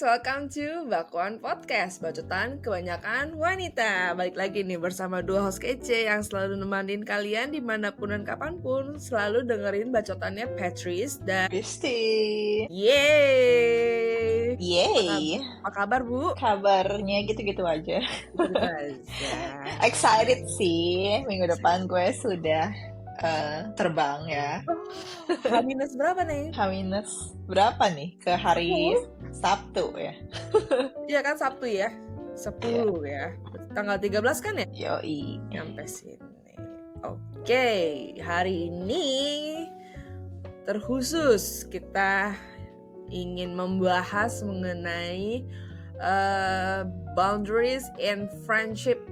welcome to Bakwan Podcast, bacotan kebanyakan wanita. Balik lagi nih bersama dua host kece yang selalu nemenin kalian dimanapun dan kapanpun. Selalu dengerin bacotannya Patrice dan Kristi. Yeay. Yeay. Apa kabar Bu? Kabarnya gitu-gitu aja. Gitu aja. Excited sih, minggu depan gue sudah terbang ya. H- berapa nih? H- berapa nih? Ke hari Sabtu ya? Iya kan Sabtu ya? 10 ya. Tanggal 13 kan ya? Yoi. Nyampe sini. Oke, hari ini terkhusus kita ingin membahas mengenai boundaries in friendship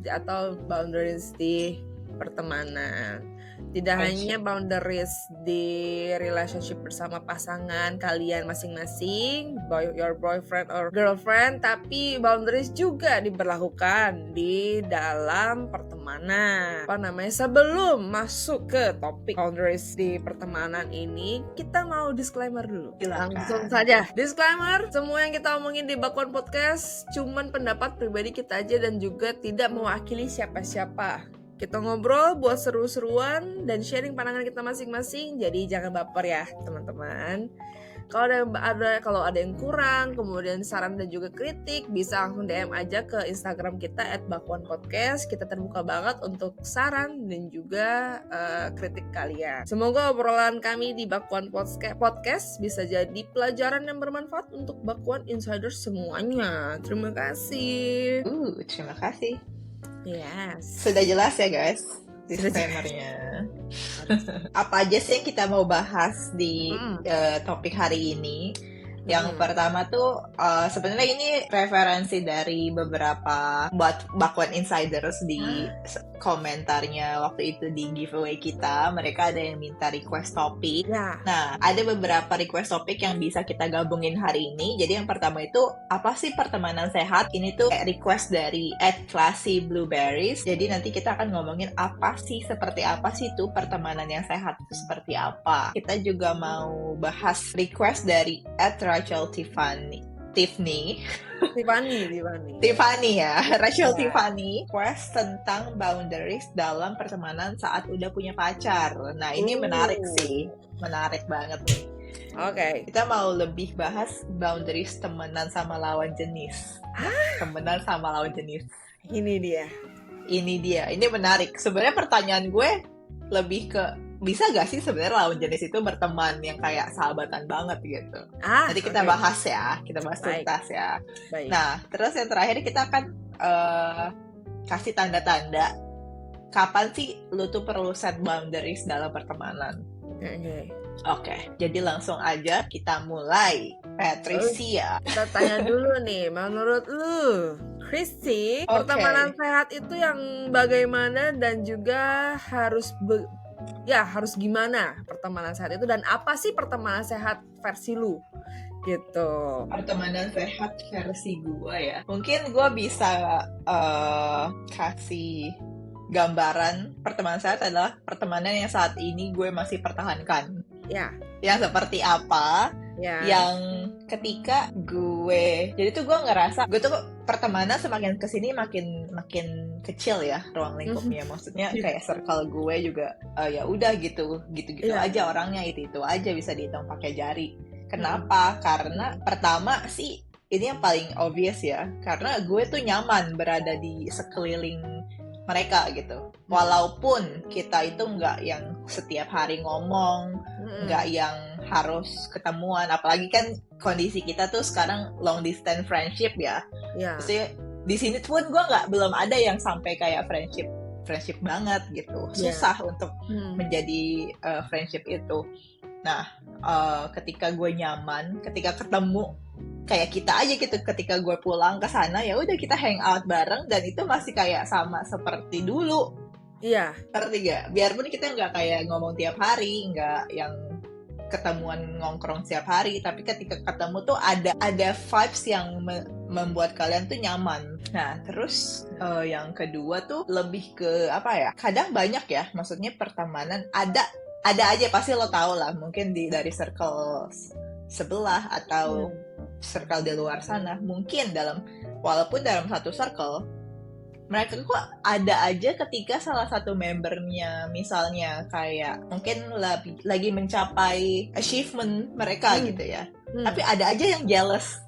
atau boundaries di pertemanan. Tidak hanya boundaries di relationship bersama pasangan kalian masing-masing, your boyfriend or girlfriend, tapi boundaries juga diberlakukan di dalam pertemanan. Sebelum masuk ke topik boundaries di pertemanan ini, kita mau disclaimer dulu. Langsung saja. Disclaimer, semua yang kita omongin di Bakwan Podcast cuman pendapat pribadi kita aja dan juga tidak mewakili siapa-siapa. Kita ngobrol buat seru-seruan dan sharing pandangan kita masing-masing. Jadi jangan baper ya teman-teman. Kalau ada yang kurang, kemudian saran dan juga kritik, bisa langsung DM aja ke Instagram kita @bakwanpodcast. Kita terbuka banget untuk saran dan juga kritik kalian. Semoga obrolan kami di Bakwan Podcast bisa jadi pelajaran yang bermanfaat untuk Bakwan Insiders semuanya. Terima kasih. Terima kasih. Yes. Sudah jelas ya guys disclaimer-nya. Apa aja sih yang kita mau bahas di topik hari ini? Yang pertama tuh sebenarnya ini referensi dari beberapa Bakwan Insiders di komentarnya waktu itu di giveaway kita. Mereka ada yang minta request topik. Nah, ada beberapa request topik yang bisa kita gabungin hari ini. Jadi yang pertama itu, apa sih pertemanan sehat? Ini tuh request dari @classyBlueberries. Jadi nanti kita akan ngomongin seperti apa sih tuh pertemanan yang sehat itu seperti apa. Kita juga mau bahas request dari Rachel Tiffany ya, Rachel Tiffany request tentang boundaries dalam pertemanan saat udah punya pacar. Nah ini menarik banget nih. Oke. Kita mau lebih bahas boundaries temenan sama lawan jenis. Temenan sama lawan jenis. Ini dia. Ini menarik. Sebenarnya pertanyaan gue lebih ke, bisa gak sih sebenarnya lawan jenis itu berteman yang kayak sahabatan banget gitu. Nanti kita bahas ya, kita bahas tuntas ya. Baik. Nah, terus yang terakhir kita akan kasih tanda-tanda kapan sih lu tuh perlu set boundaries dalam pertemanan. Oke, jadi langsung aja kita mulai. Patricia. Kita tanya dulu nih, menurut lu, Kristi, pertemanan sehat itu yang bagaimana dan juga harus gimana pertemanan sehat itu, dan apa sih pertemanan sehat versi lu? Gitu. Pertemanan sehat versi gue ya. Mungkin gue bisa kasih gambaran pertemanan sehat adalah pertemanan yang saat ini gue masih pertahankan. Ya. Yang seperti apa? Ya. Yang ketika gue, jadi tuh gue ngerasa gue tuh pertemanan semakin kesini makin kecil ya ruang lingkupnya. Maksudnya kayak circle gue juga ya udah gitu aja orangnya, itu aja bisa dihitung pakai jari. Kenapa? Karena pertama sih ini yang paling obvious ya, karena gue tuh nyaman berada di sekeliling mereka gitu. Walaupun kita itu nggak yang setiap hari ngomong, nggak yang harus ketemuan, apalagi kan kondisi kita tuh sekarang long distance friendship ya. Maksudnya di sini pun gue belum ada yang sampai kayak friendship banget gitu. Susah untuk menjadi friendship itu. Nah, ketika gue nyaman, ketika ketemu kayak kita aja gitu, ketika gue pulang ke sana ya udah kita hang out bareng dan itu masih kayak sama seperti dulu. Iya. Ngerti gak? Biarpun kita nggak kayak ngomong tiap hari, nggak yang ketemuan ngongkrong setiap hari, tapi ketika ketemu tuh ada vibes yang membuat kalian tuh nyaman. Nah, terus yang kedua tuh lebih ke apa ya? Kadang banyak ya, maksudnya pertemanan ada aja pasti lo tau lah, mungkin dari circle sebelah atau circle di luar sana, mungkin walaupun dalam satu circle, mereka kok ada aja ketika salah satu membernya misalnya kayak mungkin lagi mencapai achievement mereka gitu ya, tapi ada aja yang jealous,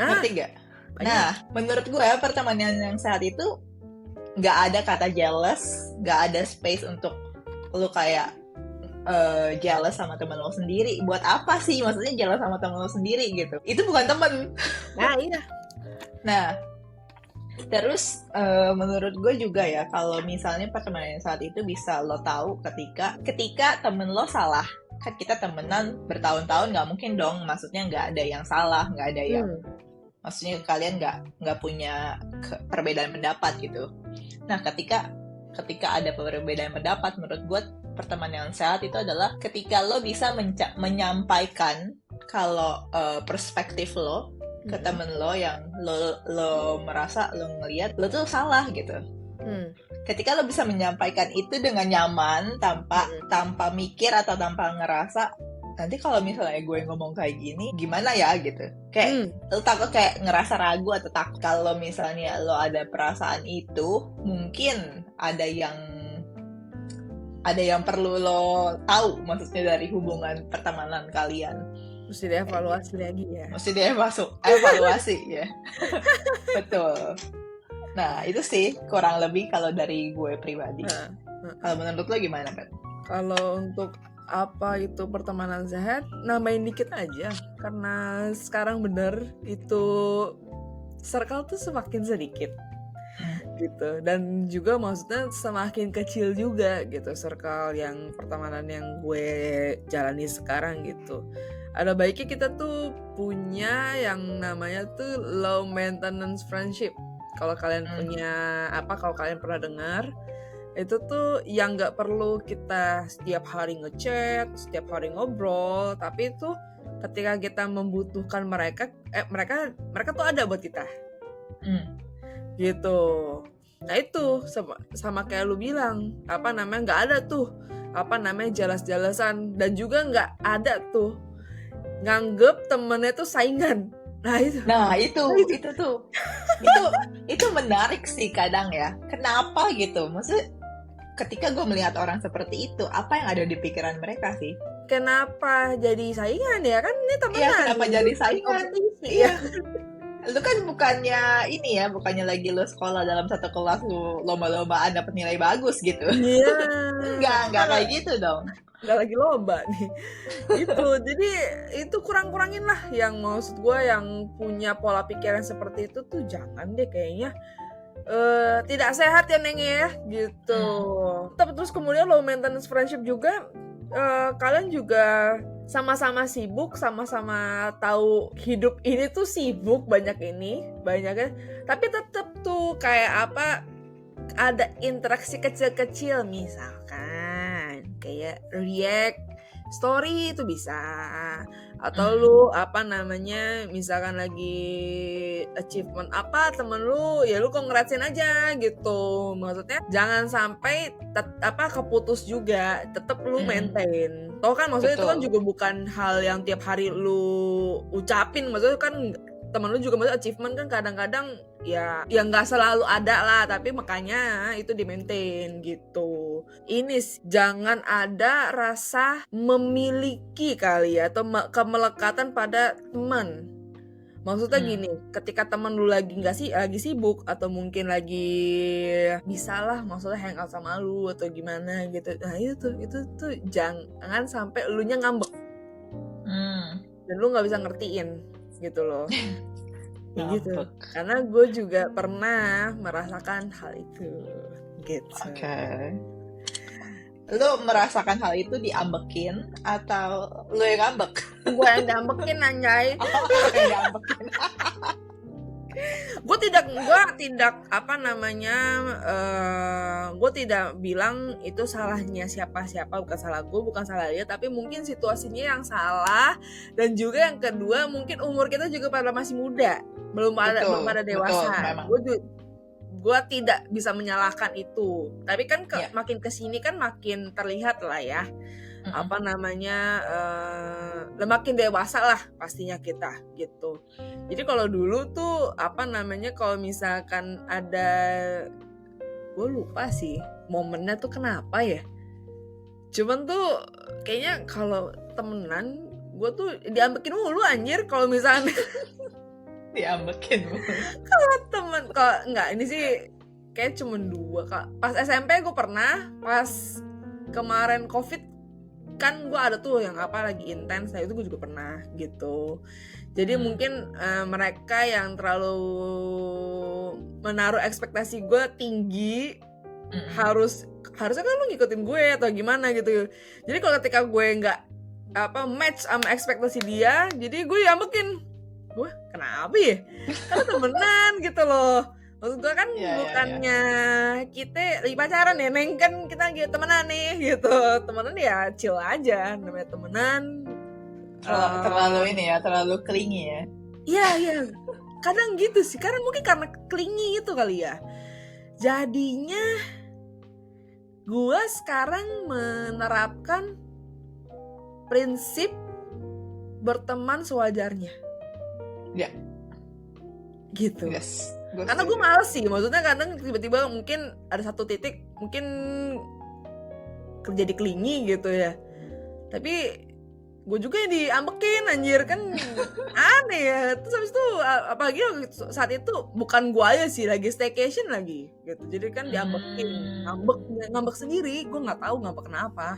ngerti gak? Nah, menurut gue pertemanan yang sehat itu nggak ada kata jealous, nggak ada space untuk lu kayak jealous sama teman lo sendiri. Buat apa sih maksudnya jealous sama teman lo sendiri gitu? Itu bukan temen. Nah iya. Nah, terus menurut gue juga ya, kalau misalnya pertemanan saat itu bisa lo tahu ketika temen lo salah. Kan kita temenan bertahun-tahun, nggak mungkin dong, maksudnya nggak ada yang salah, nggak ada yang maksudnya kalian nggak punya perbedaan pendapat gitu. Nah, ketika ada perbedaan pendapat, menurut gue pertemanan yang sehat itu adalah ketika lo bisa menyampaikan kalau perspektif lo ke temen lo yang lo merasa lo ngelihat lo tuh salah gitu. Ketika lo bisa menyampaikan itu dengan nyaman, tanpa mikir atau tanpa ngerasa nanti kalau misalnya gue ngomong kayak gini gimana ya gitu, kayak lo takut kayak ngerasa ragu atau takut kalau misalnya lo ada perasaan itu, mungkin ada yang perlu lo tahu maksudnya dari hubungan pertemanan kalian. Mesti dievaluasi lagi ya. Mesti evaluasi ya. Betul. Nah, itu sih kurang lebih kalau dari gue pribadi. Kalau menurut lo gimana, Pet? Kalau untuk apa itu pertemanan sehat, nambahin dikit aja. Karena sekarang bener itu circle tuh semakin sedikit. Gitu. Dan juga maksudnya semakin kecil juga gitu circle yang pertemanan yang gue jalani sekarang gitu. Ada baiknya kita tuh punya yang namanya tuh low maintenance friendship. Kalau kalian kalau kalian pernah dengar, itu tuh yang nggak perlu kita setiap hari ngechat, setiap hari ngobrol, tapi itu ketika kita membutuhkan mereka tuh ada buat kita. Gitu. Nah itu sama kayak lu bilang, nggak ada tuh jelas-jelasan, dan juga nggak ada tuh nganggep temennya tuh saingan. Nah itu itu menarik sih kadang ya. Kenapa gitu? Maksudnya ketika gue melihat orang seperti itu, apa yang ada di pikiran mereka sih? Kenapa jadi saingan ya? Kan ini temenan. Iya, kenapa jadi saingan? Iya. Lu kan bukannya lagi lu sekolah dalam satu kelas lu lomba-lombaan dapat nilai bagus gitu. Iya. Enggak kayak gitu dong. Enggak lagi lomba nih. Gitu. Jadi itu kurang-kurangin lah, yang maksud gue yang punya pola pikiran seperti itu tuh jangan deh kayaknya. Tidak sehat ya Neng ya gitu. Tapi terus kemudian low maintenance friendship juga, kalian juga sama-sama sibuk, sama-sama tahu hidup ini tuh sibuk, banyaknya, tapi tetap tuh kayak ada interaksi kecil-kecil, misalkan kayak react story itu bisa, atau lu misalkan lagi achievement temen lu, ya lu congrats-in aja gitu. Maksudnya jangan sampai keputus juga, tetap lu maintain. Toh kan maksudnya itu kan juga bukan hal yang tiap hari lu ucapin, maksudnya kan temen lu juga maksudnya achievement kan kadang-kadang ya nggak selalu ada lah, tapi makanya itu di-maintain gitu. Ini jangan ada rasa memiliki kali ya, atau kemelekatan pada teman. Maksudnya gini, ketika temen lu lagi sibuk, atau mungkin lagi bisalah maksudnya hangout sama lu atau gimana gitu, nah itu tuh jangan sampai elunya ngambek dan lu nggak bisa ngertiin gitu loh. Gitu. Karena gue juga pernah merasakan hal itu gitu. Oke. Lu merasakan hal itu diambekin atau lu yang ngambek? Gue yang diambekin, anjay. Gue tidak bilang itu salahnya siapa-siapa, bukan salah gue, bukan salah dia, tapi mungkin situasinya yang salah, dan juga yang kedua mungkin umur kita juga pada masih muda, belum pada dewasa. Gue tidak bisa menyalahkan itu, tapi kan makin kesini kan makin terlihat lah ya, apa namanya, makin dewasa lah pastinya kita gitu. Jadi kalau dulu tuh apa namanya, kalau misalkan ada, gue lupa sih momennya tuh kenapa ya. Cuman tuh kayaknya kalau temenan gue tuh diambekin mulu anjir kalau misalnya diambekin mulu. Kalau temen, kalau enggak ini sih kayak cuman 2 Kak. Pas SMP gue pernah, pas kemarin Covid kan gue ada tuh yang apa lagi intens, nah itu gue juga pernah gitu. Jadi mungkin mereka yang terlalu menaruh ekspektasi gue tinggi, harusnya kan lu ngikutin gue atau gimana gitu. Jadi kalau ketika gue nggak match sama ekspektasi dia, jadi gue diambekin. Gue kenapa ya? Karena temenan gitu loh. Maksud gue kan bukannya kita lagi pacaran ya, Neng, kan kita gitu temenan nih gitu. Temenan ya chill aja, namanya temenan. Terlalu ini ya, terlalu clingy ya. Iya. Kadang gitu sih, karena mungkin karena clingy itu kali ya. Jadinya gue sekarang menerapkan prinsip berteman sewajarnya. Ya. Gitu. Yes. Karena gue males sih, maksudnya kadang tiba-tiba mungkin ada satu titik mungkin jadi clingy gitu ya. Tapi gue juga yang diambekin anjir, kan aneh ya. Terus habis itu apalagi saat itu bukan gue aja sih, lagi staycation lagi gitu. Jadi kan diambekin, ngambek sendiri, gue nggak tahu ngambek kenapa.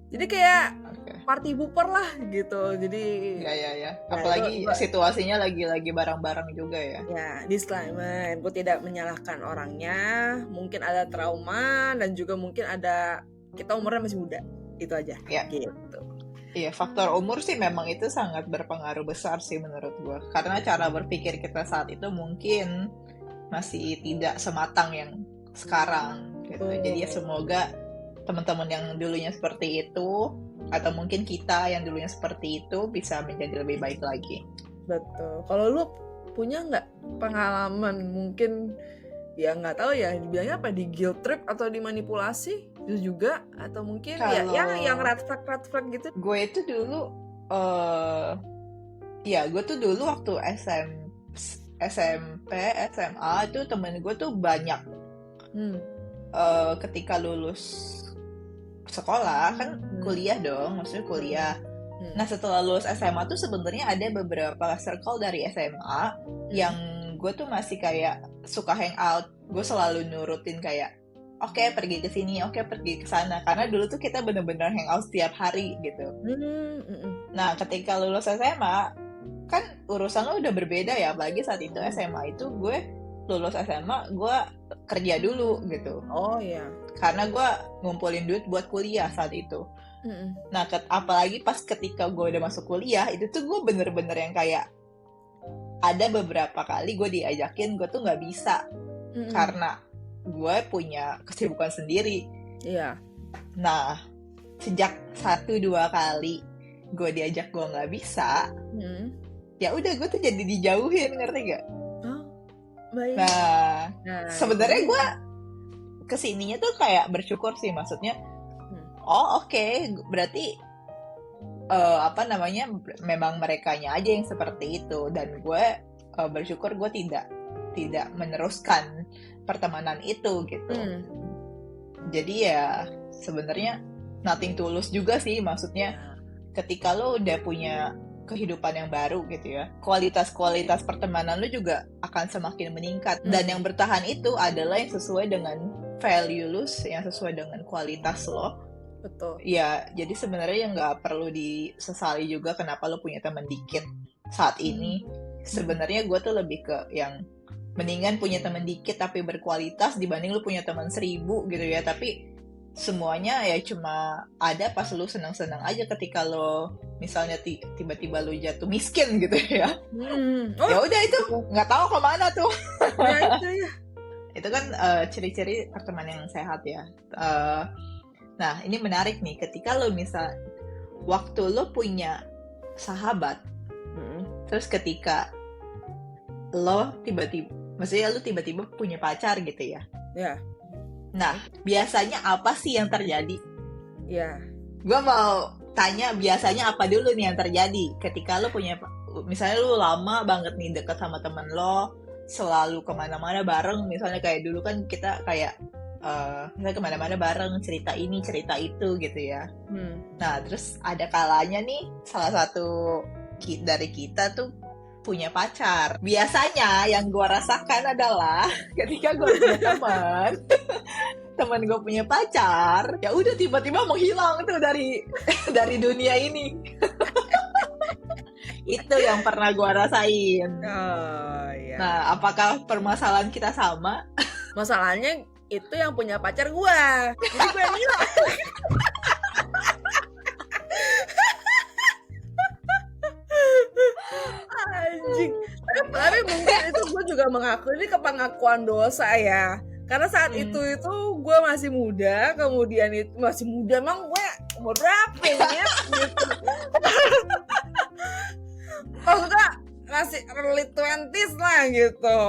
Jadi kayak party pooper lah gitu. Jadi ya. Apalagi situasinya lagi bareng-bareng juga ya. Ya, disclaimer, gue tidak menyalahkan orangnya. Mungkin ada trauma dan juga mungkin ada kita umurnya masih muda. Itu aja. Ya. Gitu. Iya, faktor umur sih memang itu sangat berpengaruh besar sih menurut gue. Karena cara berpikir kita saat itu mungkin masih tidak sematang yang sekarang gitu. Jadi ya semoga teman-teman yang dulunya seperti itu atau mungkin kita yang dulunya seperti itu bisa menjadi lebih baik lagi. Betul. Kalau lu punya nggak pengalaman mungkin ya nggak tahu ya dibilangnya apa, di guilt trip atau dimanipulasi itu juga, atau mungkin yang red flag gitu? Gue itu dulu gue tuh dulu waktu SMP, SMA itu temen gue tuh banyak. Ketika lulus sekolah kan kuliah dong, maksudnya kuliah. Nah setelah lulus SMA tuh sebenarnya ada beberapa circle dari SMA yang gue tuh masih kayak suka hangout. Gue selalu nurutin kayak oke, pergi ke sini, oke, pergi ke sana, karena dulu tuh kita bener-bener hangout setiap hari gitu. Nah ketika lulus SMA kan urusannya udah berbeda ya, apalagi saat itu SMA itu gue lulus SMA gue kerja dulu gitu. Oh iya. Karena gue ngumpulin duit buat kuliah saat itu. Nah apalagi pas ketika gue udah masuk kuliah itu tuh gue bener-bener yang kayak ada beberapa kali gue diajakin, gue tuh nggak bisa karena gue punya kesibukan sendiri. Iya. Nah sejak 1-2 kali gue diajak gue nggak bisa, ya udah gue tuh jadi dijauhin, ngerti gak? Baik. Nah sebenarnya gue kesininya tuh kayak bersyukur sih, maksudnya oke, berarti memang merekanya aja yang seperti itu, dan gue bersyukur gue tidak meneruskan pertemanan itu gitu. Jadi ya sebenarnya nothing tulus juga sih, maksudnya ketika lo udah punya kehidupan yang baru gitu ya, kualitas pertemanan lo juga akan semakin meningkat, dan yang bertahan itu adalah yang sesuai dengan value lo, yang sesuai dengan kualitas lo. Betul. Ya, jadi sebenarnya yang nggak perlu disesali juga kenapa lo punya teman dikit saat ini. Sebenarnya gue tuh lebih ke yang mendingan punya teman dikit tapi berkualitas dibanding lo punya teman 1000 gitu ya, tapi semuanya ya cuma ada pas lo senang-senang aja. Ketika lo misalnya tiba-tiba lo jatuh miskin gitu ya, ya udah itu nggak tahu kemana tuh. Ya, itu ya. Itu kan ciri-ciri pertemanan yang sehat ya. Nah ini menarik nih, ketika lo misal waktu lo punya sahabat, terus ketika lo tiba-tiba punya pacar gitu ya. Ya. Nah biasanya apa sih yang terjadi? Ya. Gue mau tanya biasanya apa dulu nih yang terjadi ketika lo punya, misalnya lo lama banget nih deket sama temen lo, selalu kemana-mana bareng, misalnya kayak dulu kan kita kayak misalnya kemana-mana bareng, cerita ini cerita itu gitu ya. Nah terus ada kalanya nih salah satu dari kita tuh punya pacar. Biasanya yang gue rasakan adalah ketika gue punya teman gue punya pacar, ya udah tiba-tiba menghilang tuh dari dunia ini. Itu yang pernah gue rasain. Iya. Nah, apakah permasalahan kita sama? Masalahnya itu yang punya pacar gue, jadi gue yang hilang. Anjing. Tapi mungkin itu gue juga mengakui ini kepengakuan dosa ya. Karena saat itu gue masih muda, kemudian itu masih muda, emang gue umur berapa ya? Gitu. Maksudnya masih early 20s lah gitu.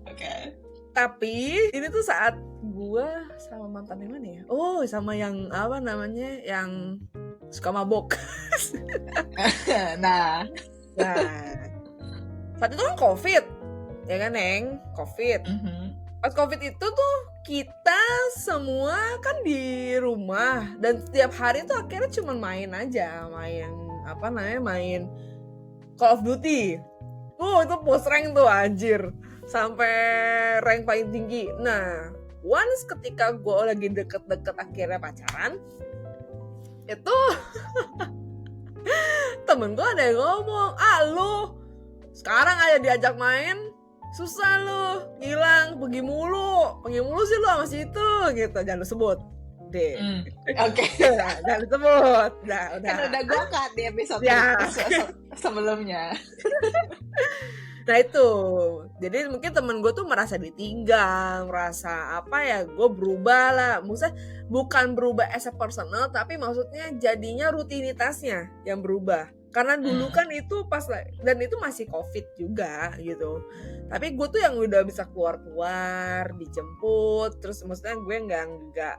Oke. Tapi ini tuh saat gue sama mantan yang mana ya? Oh, sama yang apa namanya, yang suka mabok. Nah, saat itu kan COVID, ya kan Neng? COVID. Pas COVID itu tuh kita semua kan di rumah dan setiap hari tuh akhirnya cuma main aja, main Call of Duty. Itu post rank tuh anjir, sampai rank paling tinggi. Nah, once ketika gue lagi deket-deket akhirnya pacaran, itu temen gue ada yang ngomong, lu sekarang aja diajak main susah lu, hilang, pergi mulu sih lu sama situ gitu, jangan lu sebut deh. Oke. Jangan disebut. Udah. Kan udah gue cut di episode sebelumnya. Nah itu, jadi mungkin temen gue tuh merasa ditinggal, merasa apa ya, gue berubah lah. Maksudnya bukan berubah as a personal, tapi maksudnya jadinya rutinitasnya yang berubah. Karena dulu kan itu pas, dan itu masih COVID juga gitu. Tapi gue tuh yang udah bisa keluar-keluar, dijemput, terus maksudnya gue nggak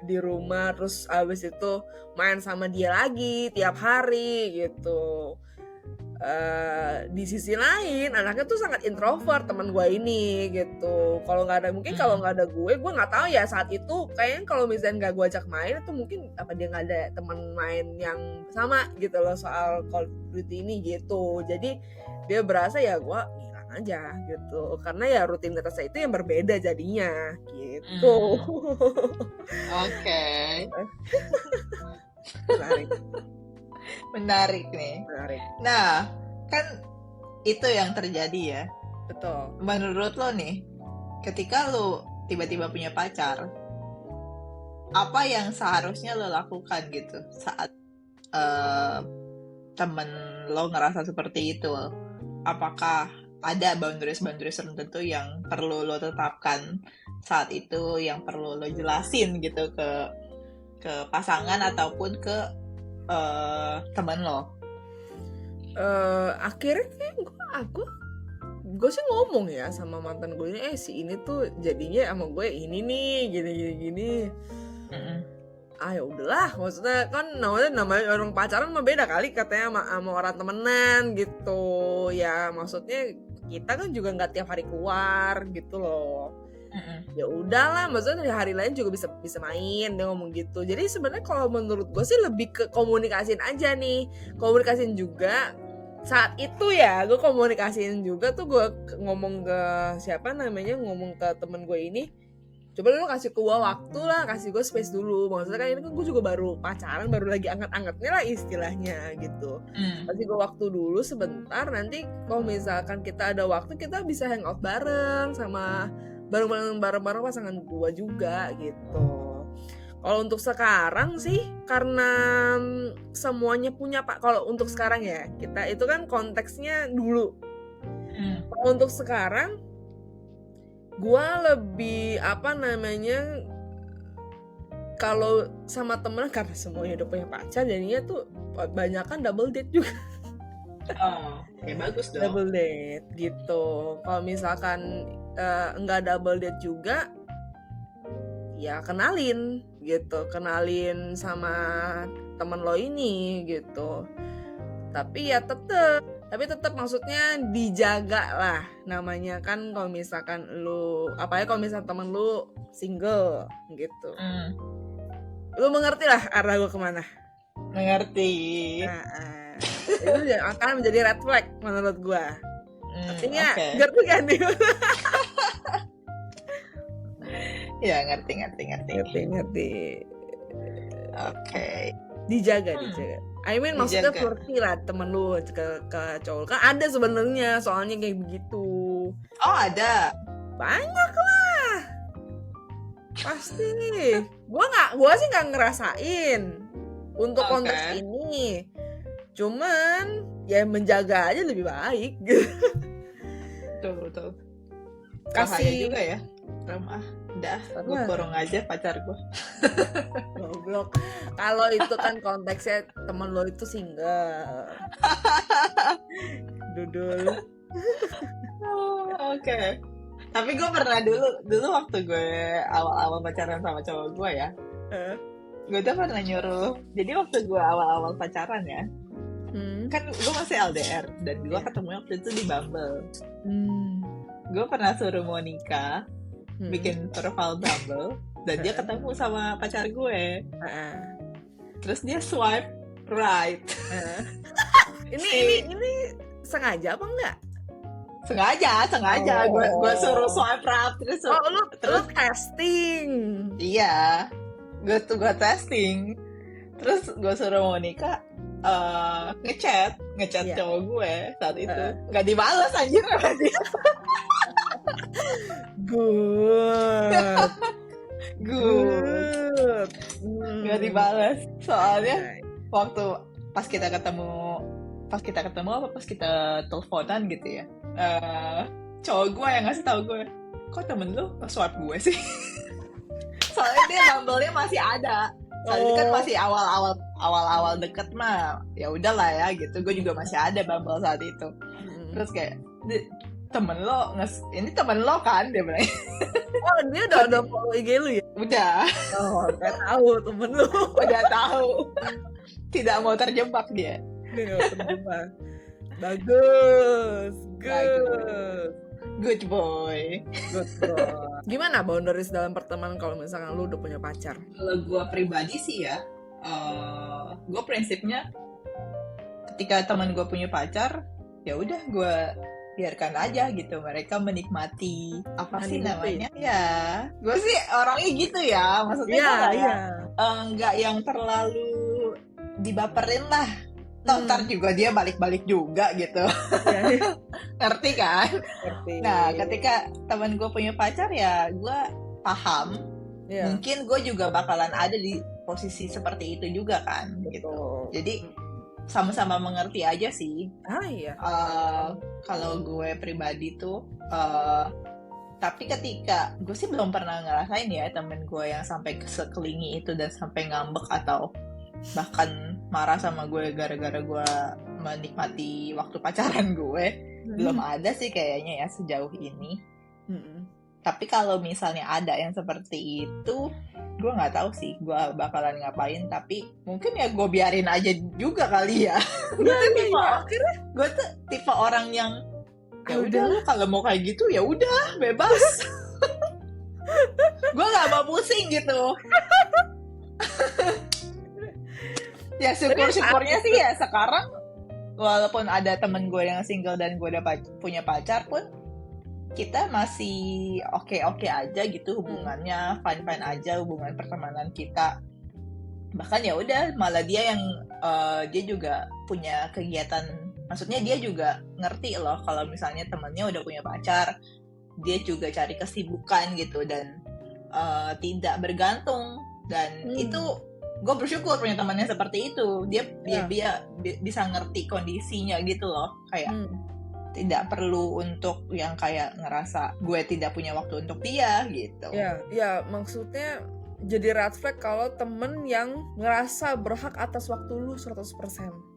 di rumah terus abis itu main sama dia lagi tiap hari gitu. Di sisi lain anaknya tuh sangat introvert teman gue ini gitu. Kalau nggak ada gue nggak tahu ya saat itu kayaknya kalau misalnya nggak gue ajak main itu mungkin apa dia nggak ada teman main yang sama gitu loh soal Call of Duty ini gitu. Jadi dia berasa ya gue hilang aja gitu karena ya rutinitasnya itu yang berbeda jadinya gitu. Oke. Menarik nih. Nah, kan itu yang terjadi ya. Betul. Menurut lo nih, ketika lo tiba-tiba punya pacar, apa yang seharusnya lo lakukan gitu saat temen lo ngerasa seperti itu? Apakah ada boundaries tertentu yang perlu lo tetapkan saat itu, yang perlu lo jelasin gitu ke pasangan ataupun ke teman lo? Akhirnya gue sih ngomong ya sama mantan gue ini, si ini tuh jadinya sama gue ini nih gini. Ya udahlah, maksudnya kan namanya orang pacaran mah beda kali katanya sama orang temenan gitu ya. Maksudnya kita kan juga nggak tiap hari keluar gitu loh. Ya udahlah, maksudnya dari hari lain juga bisa main, dia ngomong gitu. Jadi sebenarnya kalau menurut gue sih lebih ke komunikasiin aja nih, komunikasiin juga saat itu ya. Gue komunikasiin juga tuh, gue ngomong ke ngomong ke temen gue ini, coba lu kasih gue waktu lah, kasih gue space dulu. Maksudnya kan ini kan gue juga baru pacaran, baru lagi anget-angetnya lah istilahnya gitu. Kasih gue waktu dulu sebentar, nanti kalau misalkan kita ada waktu kita bisa hangout bareng sama bareng pasangan gue juga gitu. Kalau untuk sekarang sih karena semuanya punya kalau untuk sekarang ya, kita itu kan konteksnya dulu. Kalau untuk sekarang gue lebih kalau sama temen karena semuanya udah punya pacar, jadinya tuh banyakan double date juga. Ya bagus dong. Double date gitu. Kalau misalkan enggak double date juga, ya kenalin gitu, kenalin sama temen lo ini gitu. Tapi tetap maksudnya dijaga lah namanya kan. Kalau misalkan lu, apalagi kalau misalkan temen lu single gitu, lu mengerti lah arah gue kemana. Mengerti. Itu akan menjadi red flag menurut gue. Artinya ngerti kan dia? Ya ngerti. Oke. Dijaga. I mean maksudnya flirty lah temen lu ke cowok. Kan ada sebenarnya soalnya kayak begitu. Oh ada. Banyak lah. Pasti. Gua sih nggak ngerasain untuk konteks ini. Cuman ya menjaga aja lebih baik. Betul. Kasih juga ya. Udah, gue kurung aja pacar gue. Goblok. Kalau itu kan konteksnya temen lo itu single. Dudul. Oke. Tapi gue pernah dulu waktu gue awal-awal pacaran sama cowok gue ya. Gue tuh pernah nyuruh. Jadi waktu gue awal-awal pacaran ya, kan gue masih LDR dan gue ketemu waktu itu di Bumble. Gue pernah suruh Monica bikin profile Bumble dan dia ketemu sama pacar gue. Terus dia swipe right. Ini sengaja apa enggak? Sengaja. Gue suruh swipe right terus. Lu testing. Iya. Gue testing. Terus gue suruh Monica ngechat cowok gue saat itu. Nggak dibalas anjir sama dia. Good. Nggak dibalas. Soalnya waktu pas kita ketemu apa pas kita teleponan gitu ya, cowok gue yang ngasih tahu gue, kok temen lu swipe gue sih? Soalnya dia Bumble-nya masih ada. Soalnya kan masih awal deket mah, ya udahlah ya gitu. Gue juga masih ada Bumble saat itu. Terus kayak temen lo ini temen lo kan, dia bilang. Oh dia udah follow IG lu ya? Udah. Oh udah tahu temen lu. Udah tahu. Tidak mau terjebak dia. Dia gak terjebak. Bagus. Good boy. Gimana boundaries dalam pertemanan kalau misalkan lu udah punya pacar? Kalau gue pribadi sih ya, gue prinsipnya ketika teman gue punya pacar, ya udah gue biarkan aja gitu, mereka menikmati apa sih namanya ya. Gue sih orangnya gitu ya, maksudnya nggak yang terlalu dibaperin lah. Ntar juga dia balik-balik juga gitu. Ngerti kan? Ngerti. Nah ketika teman gue punya pacar ya gue paham. Mungkin gue juga bakalan ada di posisi seperti itu juga kan. Gitu. Jadi sama-sama mengerti aja sih. Kalau gue pribadi tuh, tapi ketika gue sih belum pernah ngerasain ya temen gue yang sampai sekelingi itu dan sampai ngambek atau bahkan marah sama gue gara-gara gue menikmati waktu pacaran gue. Belum ada sih kayaknya ya sejauh ini. Tapi kalau misalnya ada yang seperti itu, gue nggak tahu sih gue bakalan ngapain. Tapi mungkin ya gue biarin aja juga kali ya. Gue tuh tipe orang yang ya udah lu kalau mau kayak gitu ya udah bebas. Gue nggak mau pusing gitu. Ya syukurnya sih ya sekarang walaupun ada temen gue yang single dan gue udah punya pacar pun kita masih oke aja gitu hubungannya, fine aja hubungan pertemanan kita. Bahkan ya udah malah dia yang dia juga punya kegiatan, maksudnya dia juga ngerti loh kalau misalnya temennya udah punya pacar, dia juga cari kesibukan gitu dan tidak bergantung. Dan itu gue bersyukur punya temannya seperti itu. Dia bisa ngerti kondisinya gitu loh, kayak tidak perlu untuk yang kayak ngerasa gue tidak punya waktu untuk dia gitu. Ya maksudnya jadi red flag kalau temen yang ngerasa berhak atas waktu lu 100%.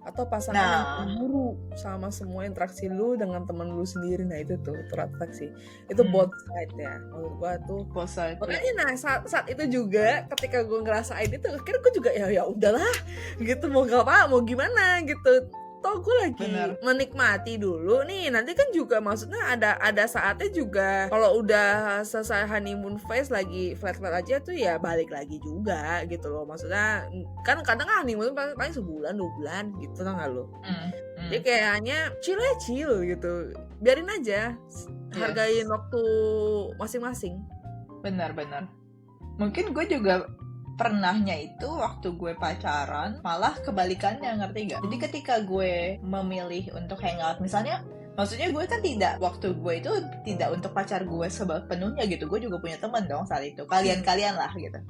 atau pasangan yang cemburu sama semua interaksi lu dengan teman lu sendiri. Nah itu tuh red flag sih. Itu both side ya, menurut gua tuh both side. Makanya nah saat itu juga ketika gua ngerasain itu akhirnya gua juga ya udahlah gitu, mau gak apa mau gimana gitu, toh gue lagi menikmati dulu nih, nanti kan juga maksudnya ada saatnya juga kalau udah selesai honeymoon phase lagi flat aja tuh ya balik lagi juga gitu loh, maksudnya kan kadang honeymoon paling sebulan 2 bulan gitu tau gak lo. Jadi kayaknya chill gitu, biarin aja, hargain waktu masing-masing. Benar mungkin gue juga pernahnya itu waktu gue pacaran malah kebalikannya, ngerti gak? Jadi ketika gue memilih untuk hangout, misalnya maksudnya gue kan tidak, waktu gue itu tidak untuk pacar gue sepenuhnya gitu, gue juga punya teman dong saat itu, kalian lah gitu.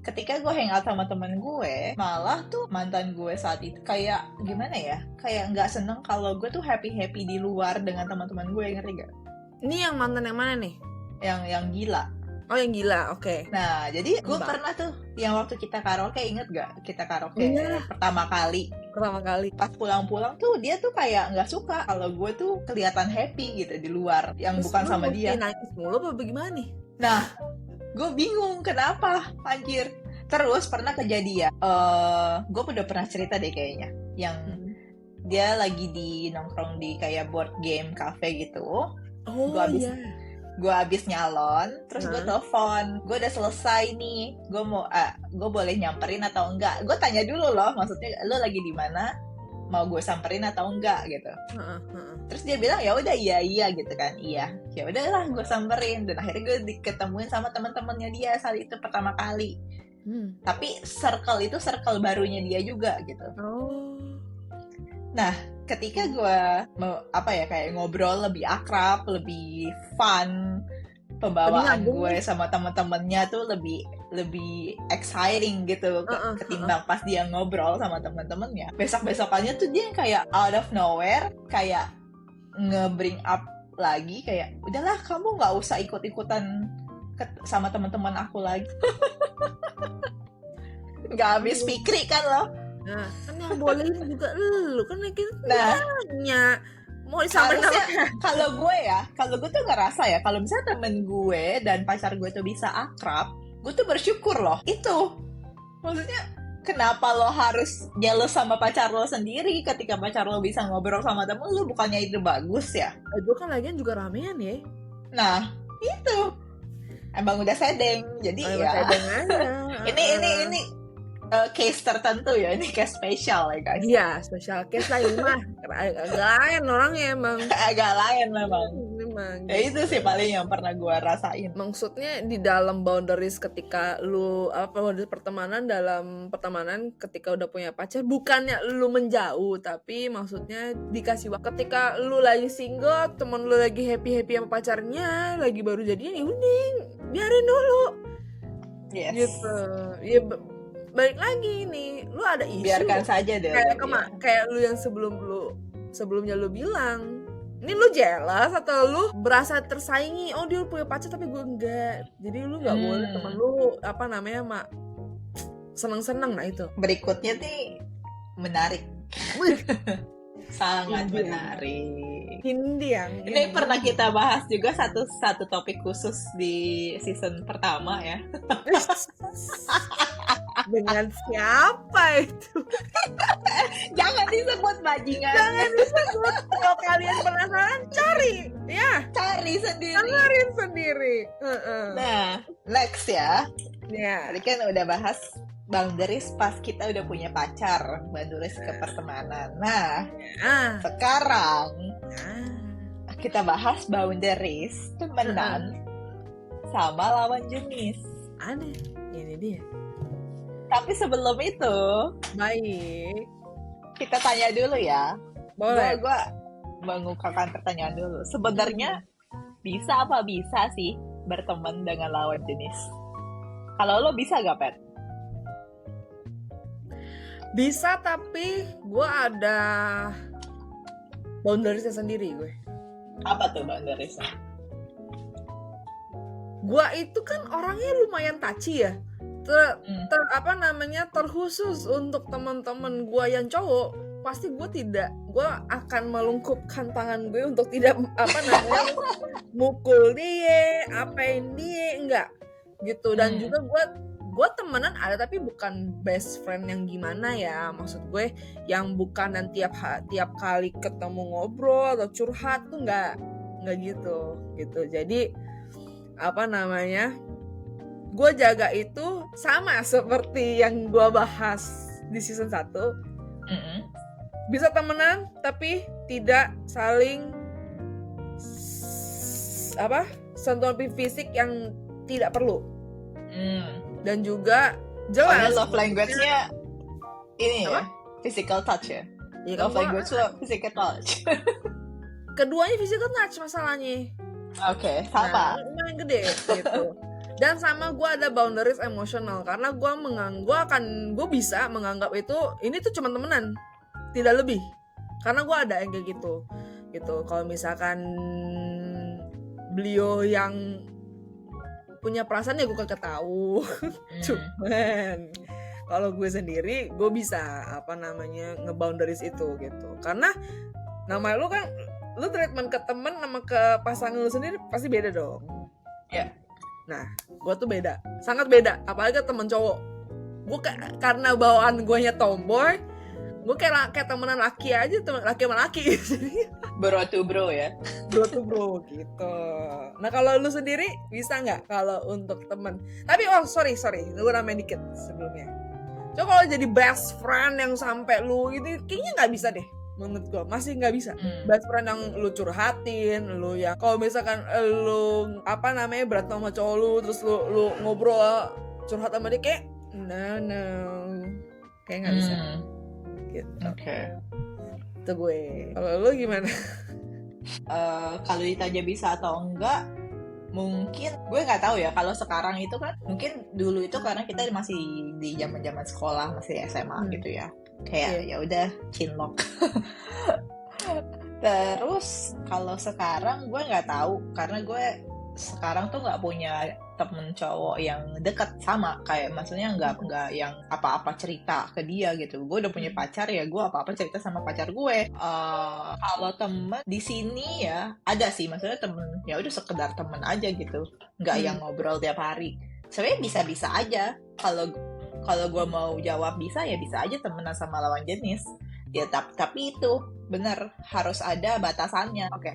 Ketika gue hangout sama temen gue, malah tuh mantan gue saat itu kayak gimana ya, kayak nggak seneng kalau gue tuh happy di luar dengan teman-teman gue, ngerti gak? Ini yang mantan yang mana nih? Yang gila. Oh yang gila, oke. Nah jadi gue pernah tuh yang waktu kita karaoke, inget gak? Kita karaoke pertama kali. Pas pulang-pulang tuh dia tuh kayak nggak suka kalau gue tuh kelihatan happy gitu di luar, yang terus bukan sama dia. Nangis mulu apa bagaimana nih? Nah gue bingung kenapa anjir. Terus pernah kejadian, gue udah pernah cerita deh kayaknya, yang dia lagi di nongkrong di kayak board game cafe gitu. Gue abis nyalon, terus gue telepon, gue udah selesai nih, gue boleh nyamperin atau enggak? Gue tanya dulu loh, maksudnya lo lagi di mana, mau gue samperin atau enggak gitu. Terus dia bilang ya udah iya gitu kan, iya, ya udahlah gue samperin, dan akhirnya gue diketemuin sama teman-temannya dia saat itu pertama kali. Tapi circle itu circle barunya dia juga gitu. Nah ketika gue kayak ngobrol lebih akrab, lebih fun, pembawaan gue sama teman-temannya tuh lebih exciting gitu ketimbang pas dia ngobrol sama teman-temannya. Besok-besokannya tuh dia kayak out of nowhere kayak nge-bring up lagi kayak udahlah kamu nggak usah ikut-ikutan sama teman-teman aku lagi. Nggak habis pikir kan lo. Nah, kan yang bolehin juga lu kan lagi nanya mau disamperin apa? Kalau gue tuh ngerasa ya, kalau misalnya temen gue dan pacar gue tuh bisa akrab, gue tuh bersyukur loh. Itu maksudnya kenapa lo harus jealous sama pacar lo sendiri ketika pacar lo bisa ngobrol sama temen lo, bukannya itu bagus ya? Gue kan lagian juga ramean ya. Nah itu emang udah sedeng, jadi sedeng aja. Ini case tertentu ya, ini case spesial ya guys. Iya, special case lah ini mah. Agak lain orangnya emang. Agak lain memang. Ya gitu. Itu sih paling yang pernah gue rasain. Maksudnya di dalam boundaries ketika lu dalam pertemanan ketika udah punya pacar, bukannya lu menjauh, tapi maksudnya dikasih waktu. Ketika lu lagi single, temen lu lagi happy sama pacarnya, lagi baru jadian, ya udah biarin dulu. Yes. Gitu. Ya balik lagi nih, lu ada isu, biarkan saja deh. Kayak lu yang sebelumnya lu bilang, ini lu jealous atau lu berasa tersaingi, oh dia punya pacar tapi gue enggak, jadi lu nggak boleh temen lu seneng-seneng. Nah itu berikutnya nih menarik. Sangat menarik. Ini pernah kita bahas juga satu topik khusus di season pertama ya. Dengan siapa itu? Jangan disebut bajingan. Jangan disebut. Kalau kalian penasaran, cari sendiri. Dengerin sendiri. Nah, next ya. Ya. Tadi kan udah bahas boundaries pas kita udah punya pacar, boundaries ke pertemanan. Nah, sekarang kita bahas boundaries temenan sama lawan jenis. Aneh, ini dia. Tapi sebelum itu, baik, kita tanya dulu ya. Boleh. Gue mengukakan pertanyaan dulu. Sebenarnya bisa apa bisa sih berteman dengan lawan jenis? Kalau lo bisa gak, Pet? Bisa, tapi gue ada boundariesnya sendiri gue. Apa tuh boundariesnya? Gue itu kan orangnya lumayan touchy ya. terkhusus untuk teman-teman gue yang cowok, pasti gue akan melungkupkan tangan gue untuk tidak mukul dia, apain dia, enggak gitu. Dan juga gue temenan ada, tapi bukan best friend yang gimana ya, maksud gue yang bukan dan tiap kali ketemu ngobrol atau curhat tuh enggak gitu. Jadi gue jaga itu sama seperti yang gue bahas di season 1. Bisa temenan tapi tidak saling sentuhan fisik yang tidak perlu. Dan juga jelas love language-nya ini ya, physical touch ya. Love language lo physical touch. Keduanya physical touch masalahnya. Oke, sama. Lumayan gede gitu. Dan sama gue ada boundaries emosional, karena gue bisa menganggap ini tuh cuma temenan, tidak lebih. Karena gue ada yang kayak gitu. Kalau misalkan beliau yang punya perasaan ya gue kagak tahu. Cuman kalau gue sendiri gue bisa ngeboundaries itu gitu. Karena nama lu kan, lu treatment ke temen sama ke pasangan lu sendiri pasti beda dong. Ya. Nah, gue tuh beda, sangat beda. Apalagi temen cowok. Gue karena bawaan gue nya tomboy, gue kayak temenan laki aja, laki sama laki. Bro to bro ya. Bro to bro gitu. Nah, kalau lu sendiri bisa nggak kalau untuk temen? Tapi sorry, gue namain dikit sebelumnya. Coba kalau jadi best friend yang sampai lu itu kayaknya nggak bisa deh. Menurut gue masih nggak bisa. Best friend yang lu curhatin, lu ya kalau misalkan lu berantem sama cowok lu, terus lu ngobrol curhat sama dia, kayak no kayak nggak bisa gitu. Oke. Itu gue. Kalau lu gimana? Kalau ditanya bisa atau enggak, mungkin gue nggak tahu ya. Kalau sekarang itu kan mungkin dulu itu karena kita masih di zaman sekolah, masih SMA gitu ya. Kayak ya udah cinlok. Terus kalau sekarang gue nggak tahu, karena gue sekarang tuh nggak punya temen cowok yang dekat sama, kayak maksudnya nggak yang apa-apa cerita ke dia gitu. Gue udah punya pacar ya, gue apa-apa cerita sama pacar gue. Kalau temen di sini ya ada sih, maksudnya temen ya udah sekedar temen aja gitu, nggak yang ngobrol tiap hari. Sebenarnya bisa-bisa aja. Kalau gue mau jawab bisa ya bisa aja temenan sama lawan jenis ya, tapi itu bener harus ada batasannya. Oke.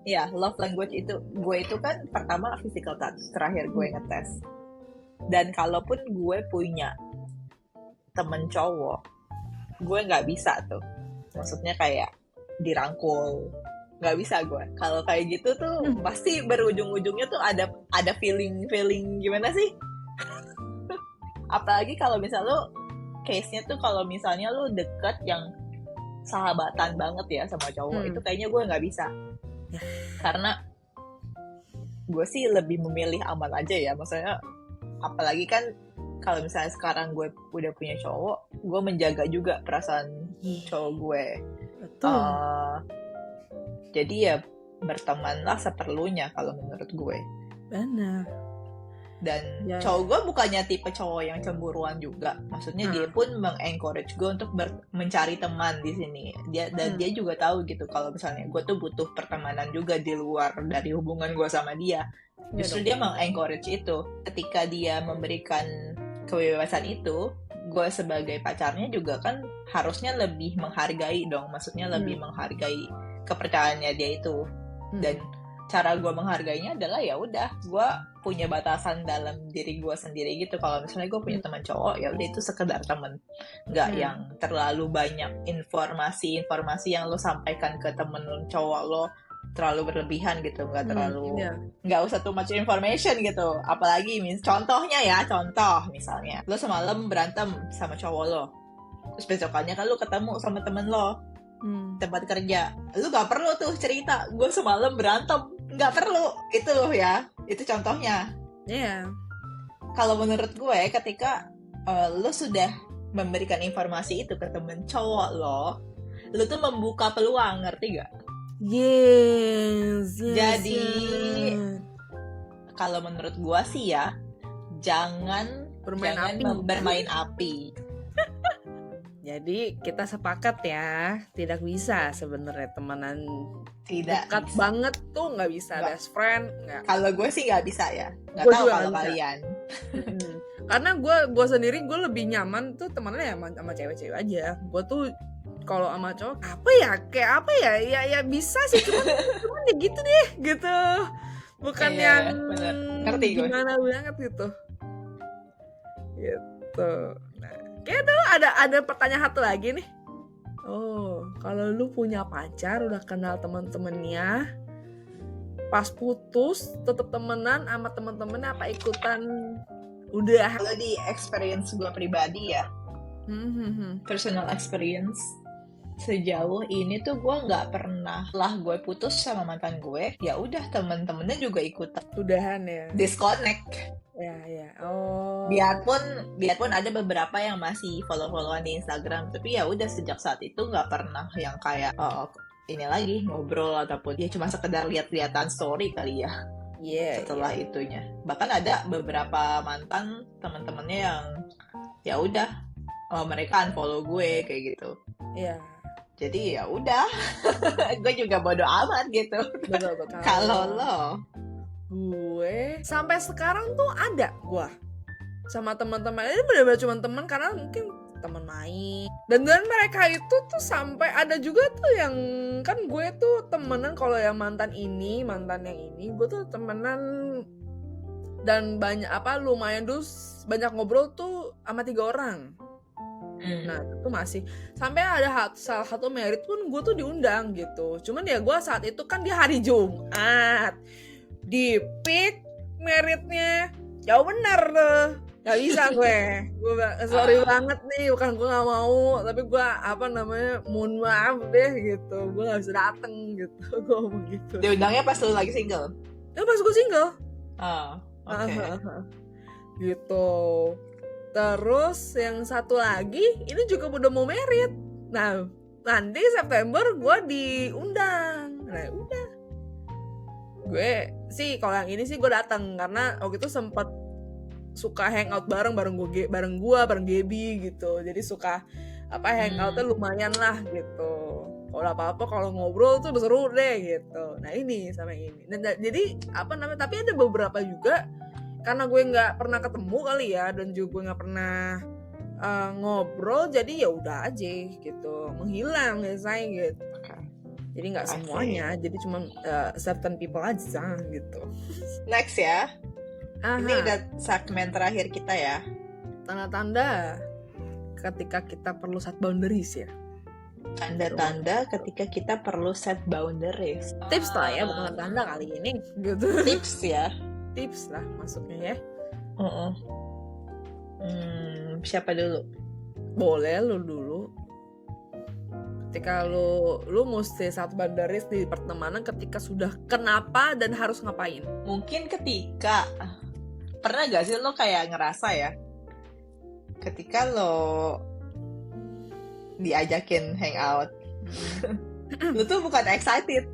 Ya, love language itu gue itu kan pertama physical touch, terakhir gue ngetes. Dan kalaupun gue punya temen cowok, gue nggak bisa tuh, maksudnya kayak dirangkul, nggak bisa gue. Kalau kayak gitu tuh pasti berujung-ujungnya tuh ada feeling gimana sih? Apalagi kalau misalnya lo case-nya tuh kalau misalnya lo deket yang sahabatan banget ya sama cowok, itu kayaknya gue nggak bisa. Karena gue sih lebih memilih aman aja ya, maksudnya apalagi kan kalau misalnya sekarang gue udah punya cowok, gue menjaga juga perasaan cowok gue. Jadi ya bertemanlah seperlunya kalau menurut gue. Benar. Dan cowok gue bukannya tipe cowok yang cemburuan juga, maksudnya dia pun mengencourage gue untuk mencari teman di sini. Dia juga tahu gitu kalau misalnya gue tuh butuh pertemanan juga di luar dari hubungan gue sama dia. Justru dia mengencourage itu. Ketika dia memberikan kebebasan itu, gue sebagai pacarnya juga kan harusnya lebih menghargai dong, maksudnya lebih menghargai kepercayaannya dia itu. Dan cara gue menghargainya adalah ya udah gue punya batasan dalam diri gue sendiri gitu. Kalau misalnya gue punya teman cowok, ya udah itu sekedar teman, nggak yang terlalu banyak informasi yang lo sampaikan ke temen cowok lo terlalu berlebihan gitu, nggak terlalu nggak usah too much information gitu. Apalagi contohnya misalnya lo semalam berantem sama cowok lo, terus besokannya kan lo ketemu sama temen lo tempat kerja, lu nggak perlu tuh cerita gue semalam berantem, nggak perlu itu loh ya, itu contohnya. Kalau menurut gue ketika lo sudah memberikan informasi itu ke temen cowok lo tuh membuka peluang, ngerti gak? Yes. Jadi kalau menurut gue sih ya, jangan bermain api. Jadi kita sepakat ya, tidak bisa sebenarnya temenan dekat bisa banget tuh, nggak bisa. Best friend nggak. Kalau gue sih nggak bisa ya, nggak tahu kalau kalian. Karena gue sendiri gue lebih nyaman tuh temennya ya sama cewek-cewek aja. Gue tuh kalau sama cowok kayak apa ya bisa sih, cuman ya gitu deh gitu, bukan yang ngerti gimana banget gitu. Nah, kayak tuh ada pertanyaan satu lagi nih. Oh, kalau lu punya pacar, udah kenal teman-temannya, pas putus tetap temenan sama teman-temannya apa ikutan udah? Kalau di experience gue pribadi ya, personal experience, sejauh ini tuh gue nggak pernah lah gue putus sama mantan gue, ya udah temen-temennya juga ikutan udahan ya, disconnect. Ya. Oh. Biarpun ada beberapa yang masih follow-followan di Instagram, tapi ya udah sejak saat itu nggak pernah yang kayak ini lagi ngobrol ataupun ya cuma sekedar lihat-lihatan story kali ya. Setelah itunya, bahkan ada beberapa mantan teman-temannya yang ya udah mereka unfollow gue kayak gitu. Iya. Jadi ya udah, gue juga bodo amat gitu. Betul. Kalau lo? Gue sampai sekarang tuh ada gue sama teman-teman ini benar-benar cuma teman, karena mungkin teman main, dan mereka itu tuh sampai ada juga tuh yang kan gue tuh temenan, kalau yang mantan yang ini gue tuh temenan dan banyak lumayan tuh banyak ngobrol tuh sama 3 orang. Nah itu masih sampai ada salah satu merit pun gue tuh diundang gitu, cuman ya gue saat itu kan di hari Jumat di pick meritnya jauh bener tuh, nggak bisa gue sorry banget nih, bukan gue nggak mau, tapi gue mohon maaf deh gitu, gue nggak bisa dateng gitu. Gue ngomong gitu. Diundangnya pas lu lagi single? Ya pas gue single. Gitu. Terus yang satu lagi ini juga udah mau merit. Nah nanti September gue diundang. Nah udah, gue sih kalau yang ini sih gue datang karena waktu itu sempet suka hangout bareng Gaby gitu, jadi suka hangoutnya lumayan lah gitu. Kalau apa-apa kalau ngobrol tuh seru deh gitu. Nah ini sama ini. Nah, jadi tapi ada beberapa juga karena gue nggak pernah ketemu kali ya, dan juga gue nggak pernah ngobrol, jadi ya udah aja gitu, menghilang biasanya gitu. Jadi nggak semuanya, jadi cuma certain people aja gitu. Next ya. Ini udah segmen terakhir kita ya. Tanda-tanda ketika kita perlu set boundaries ya. Tanda-tanda ketika kita perlu set boundaries. Tips lah ya, bukan tanda kali ini gitu. Tips ya. Tips lah masuknya ya. Siapa dulu? Boleh lu dulu. Ketika lu mesti set boundaries di pertemanan ketika sudah kenapa dan harus ngapain. Mungkin ketika pernah gak sih lo kayak ngerasa ya, ketika lo diajakin hangout, lo tuh bukan excited,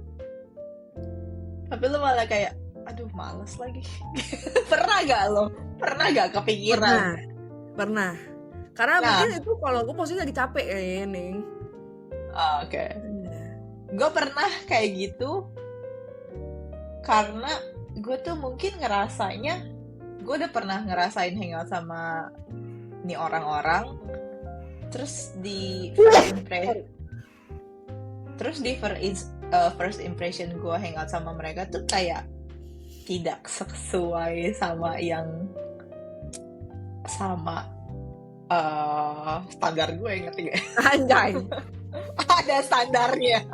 tapi lo malah kayak aduh males lagi. Pernah gak kepikiran? Pernah. Karena mungkin itu kalau gue posisi lagi capek ya nih. Oke. Gue pernah kayak gitu karena gue tuh mungkin ngerasanya gue udah pernah ngerasain hangout sama nih orang-orang, terus di first impression gue hangout sama mereka tuh kayak tidak sesuai sama standar gue, ngerti gak? Anjay. Ada standarnya.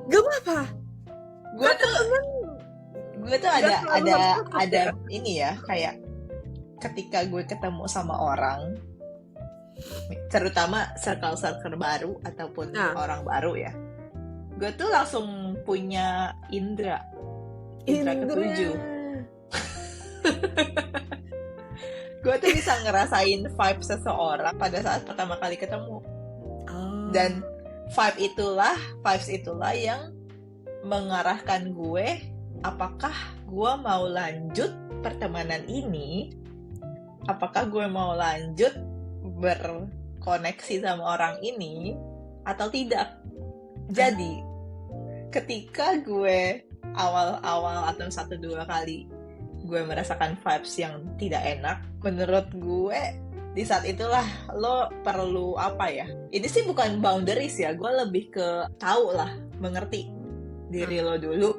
Gak apa-apa. Gue tuh ada ini ya, kayak ketika gue ketemu sama orang, terutama circle baru ataupun orang baru ya, gue tuh langsung punya indra ketujuh. Gue tuh bisa ngerasain vibe seseorang pada saat pertama kali ketemu. Dan vibes itulah yang mengarahkan gue apakah gue mau lanjut pertemanan ini, apakah gue mau lanjut berkoneksi sama orang ini atau tidak. Jadi ketika gue awal-awal atau 1-2 kali gue merasakan vibes yang tidak enak, menurut gue di saat itulah lo perlu apa ya, ini sih bukan boundaries ya, gue lebih ke tahu lah, mengerti diri lo dulu,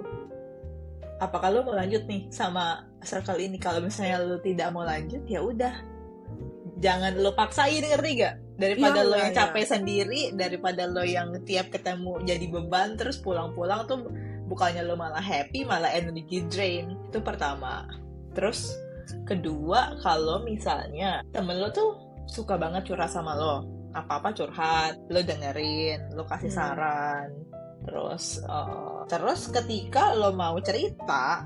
apakah lo mau lanjut nih sama circle ini. Kalau misalnya lo tidak mau lanjut, ya udah, jangan lo paksain, ngerti gak? Daripada lo yang capek sendiri, daripada lo yang tiap ketemu jadi beban, terus pulang-pulang tuh bukannya lo malah happy, malah energy drain. Itu pertama. Terus kedua, kalau misalnya temen lo tuh suka banget curhat sama lo, apa-apa curhat, lo dengerin, lo kasih saran. Terus ketika lo mau cerita,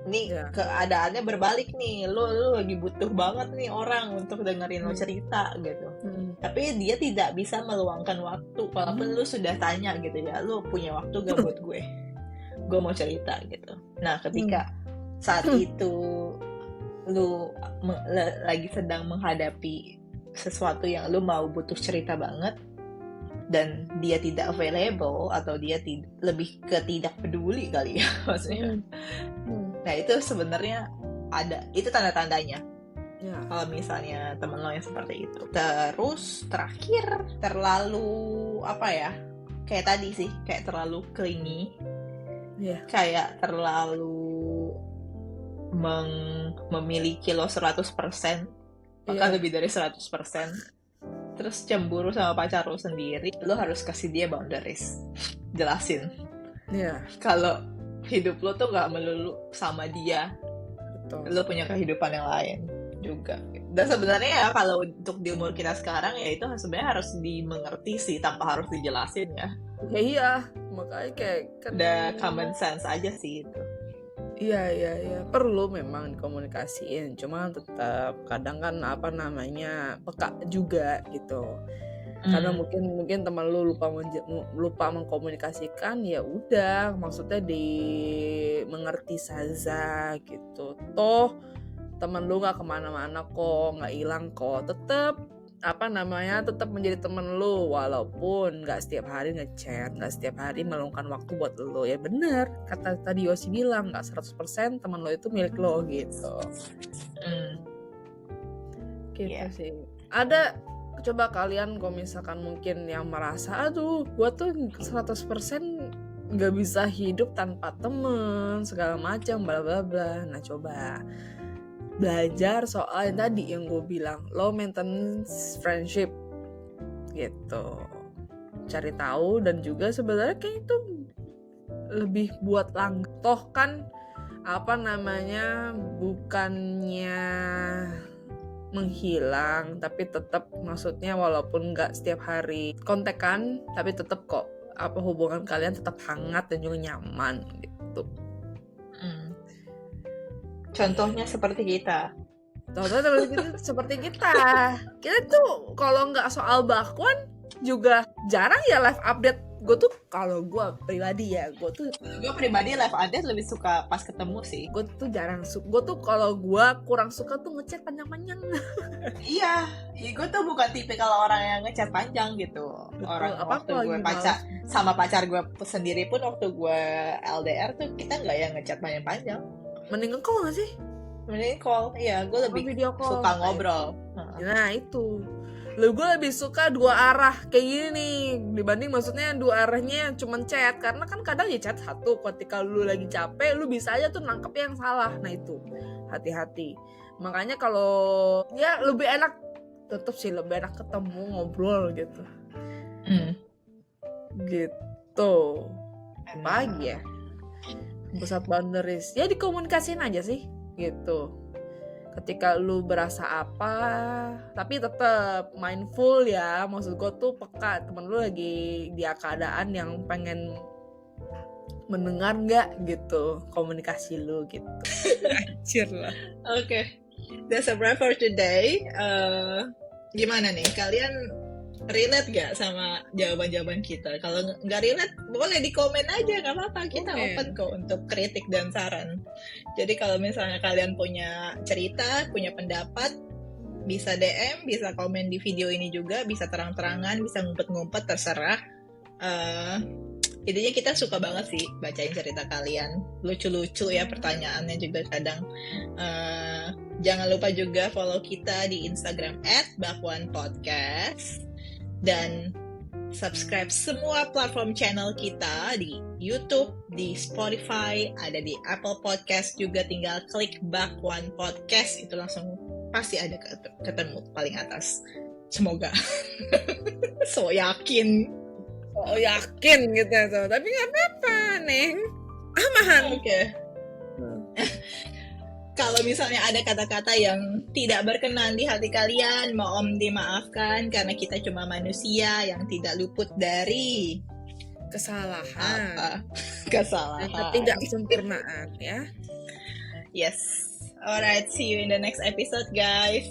nih keadaannya berbalik nih, lo lagi butuh banget nih orang untuk dengerin lo cerita gitu, tapi dia tidak bisa meluangkan waktu, walaupun lo sudah tanya gitu ya, lo punya waktu gak buat gue mau cerita gitu. Nah ketika saat itu lo lagi sedang menghadapi sesuatu yang lo mau butuh cerita banget, dan dia tidak available atau dia lebih ke tidak peduli kali ya maksudnya. Nah itu sebenarnya itu tanda-tandanya kalau misalnya temen lo yang seperti itu. Terus terakhir, terlalu apa ya, kayak tadi sih, kayak terlalu clingy, kayak terlalu memiliki lo 100%, bahkan lebih dari 100%. Terus cemburu sama pacar lo sendiri, lo harus kasih dia boundaries, jelasin. Kalau hidup lo tuh gak melulu sama dia. Betul. Lo punya kehidupan yang lain juga. Dan sebenarnya ya kalau untuk di umur kita sekarang ya itu sebenarnya harus dimengerti sih, tanpa harus dijelasin ya. Iya, makanya kayak udah common sense aja sih itu. Iya, perlu memang dikomunikasiin, cuma tetap kadang kan peka juga gitu. Karena mungkin teman lu lupa mengkomunikasikan, ya udah, maksudnya dimengerti saja gitu. Toh teman lu nggak kemana-mana kok, nggak hilang kok, tetap tetap menjadi temen lu, walaupun nggak setiap hari ngechat, nggak setiap hari meluangkan waktu buat lu. Ya bener, kata tadi Yosi bilang, nggak 100% temen lu itu milik lo gitu. Gitu sih. Ada, coba kalian kalau misalkan mungkin yang merasa, aduh gue tuh 100% nggak bisa hidup tanpa temen, segala macam, bla bla bla. Nah coba belajar soal yang tadi yang gue bilang, low maintenance friendship gitu, cari tahu. Dan juga sebenarnya kayak itu lebih buat toh kan bukannya menghilang, tapi tetap, maksudnya walaupun nggak setiap hari kontekan, tapi tetap kok hubungan kalian tetap hangat dan juga nyaman gitu. Contohnya seperti kita. Seperti kita. Kita tuh kalau nggak soal bakwan juga jarang ya live update. Gue tuh kalau gue pribadi live update lebih suka pas ketemu sih. Gue tuh kalau gue kurang suka tuh ngechat panjang-panjang. Iya, gue tuh bukan tipe kalau orang yang ngechat panjang gitu. Waktu gue sama pacar gue sendiri pun, waktu gue LDR tuh kita nggak yang ngechat panjang-panjang. Mending call gak sih? Mending call, iya. Gue lebih suka ngobrol. Nah itu, gue lebih suka dua arah kayak gini nih, dibanding maksudnya dua arahnya cuma chat. Karena kan kadang ya chat satu, ketika lu lagi capek, lu bisa aja tuh nangkep yang salah. Nah itu, hati-hati. Makanya kalau ya lebih enak, tetap sih lebih enak ketemu, ngobrol gitu. Gitu. Apa lagi ya? Pusat boundaries ya dikomunikasin aja sih gitu. Ketika lu berasa apa, tapi tetap mindful ya, maksud gue tuh peka, temen lu lagi di keadaan yang pengen mendengar nggak gitu komunikasi lu gitu. Anjir lah. Oke, that's a wrap for today. Gimana nih kalian relate gak sama jawaban-jawaban kita? Kalau nggak relate, boleh di komen aja, nggak apa-apa. Kita open kok untuk kritik dan saran. Jadi kalau misalnya kalian punya cerita, punya pendapat, bisa DM, bisa komen di video ini juga, bisa terang-terangan, bisa ngumpet-ngumpet, terserah. Intinya kita suka banget sih bacain cerita kalian. Lucu-lucu ya pertanyaannya juga kadang. Jangan lupa juga follow kita di Instagram @bakwanpodcast. Dan subscribe semua platform channel kita di YouTube, di Spotify, ada di Apple Podcast juga, tinggal klik Bakwan Podcast, itu langsung pasti ada ketemu paling atas. Semoga. So yakin gitu tuh. Tapi nggak apa-apa, Neng. Aman. Oke. Kalau misalnya ada kata-kata yang tidak berkenan di hati kalian, mohon dimaafkan karena kita cuma manusia yang tidak luput dari kesalahan. Kesalahan. Ketidaksempurnaan ya. Yes. Alright, see you in the next episode, guys.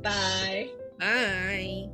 Bye. Bye.